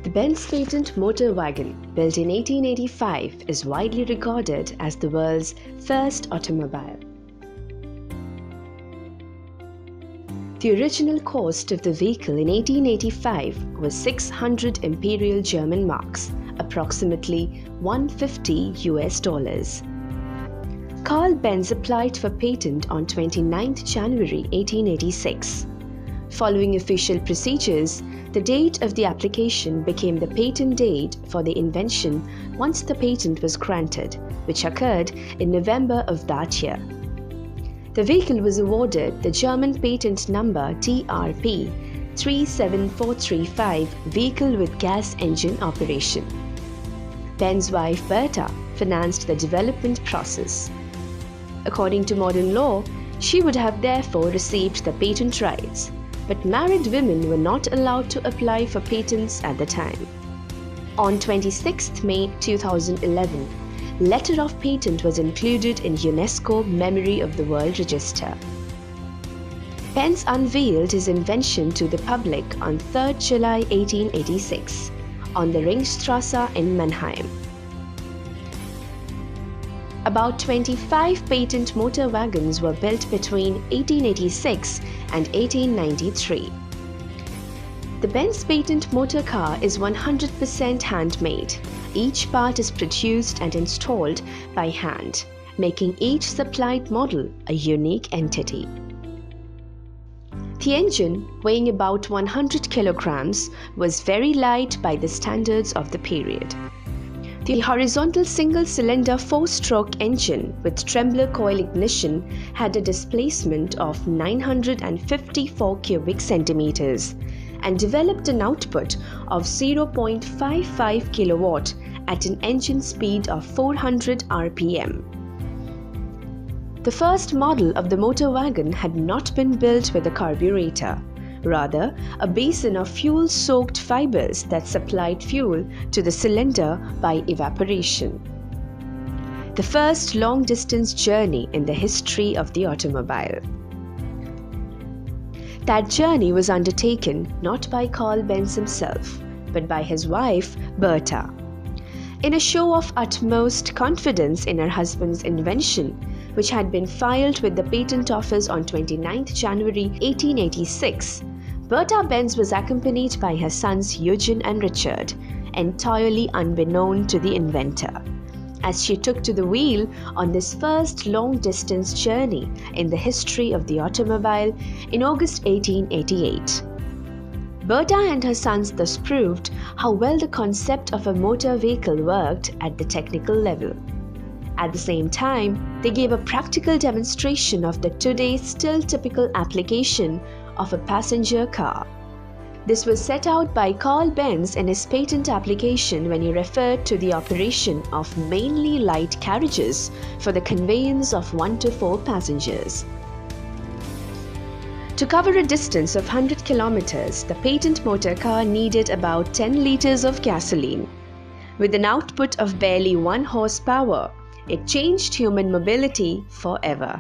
The Benz Patent Motorwagen, built in 1885, is widely regarded as the world's first automobile. The original cost of the vehicle in 1885 was 600 Imperial German marks, approximately $150. Carl Benz applied for patent on 29 January 1886. Following official procedures, the date of the application became the patent date for the invention once the patent was granted, which occurred in November of that year. The vehicle was awarded the German patent number TRP 37435, vehicle with gas engine operation. Benz's wife Bertha financed the development process. According to modern law, she would have therefore received the patent rights, but married women were not allowed to apply for patents at the time. On 26 May 2011, letter of patent was included in UNESCO Memory of the World Register. Benz unveiled his invention to the public on 3 July 1886 on the Ringstrasse in Mannheim. About 25 patent motor wagons were built between 1886 and 1893. The Benz Patent Motor Car is 100% handmade. Each part is produced and installed by hand, making each supplied model a unique entity. The engine, weighing about 100 kilograms, was very light by the standards of the period. The horizontal single-cylinder 4-stroke engine with trembler coil ignition had a displacement of 954 cubic centimeters and developed an output of 0.55 kilowatt at an engine speed of 400 rpm. The first model of the motor wagon had not been built with a carburetor, rather a basin of fuel-soaked fibers that supplied fuel to the cylinder by evaporation. The first long-distance journey in the history of the automobile. That journey was undertaken not by Carl Benz himself, but by his wife Bertha. In a show of utmost confidence in her husband's invention, which had been filed with the Patent Office on 29 January 1886, Bertha Benz was accompanied by her sons Eugene and Richard, entirely unbeknown to the inventor, as she took to the wheel on this first long-distance journey in the history of the automobile in August 1888. Bertha and her sons thus proved how well the concept of a motor vehicle worked at the technical level. At the same time, they gave a practical demonstration of the today still typical application of a passenger car. This was set out by Carl Benz in his patent application when he referred to the operation of mainly light carriages for the conveyance of 1 to 4 passengers. To cover a distance of 100 kilometers, the patent motor car needed about 10 liters of gasoline. With an output of barely 1 horsepower, it changed human mobility forever.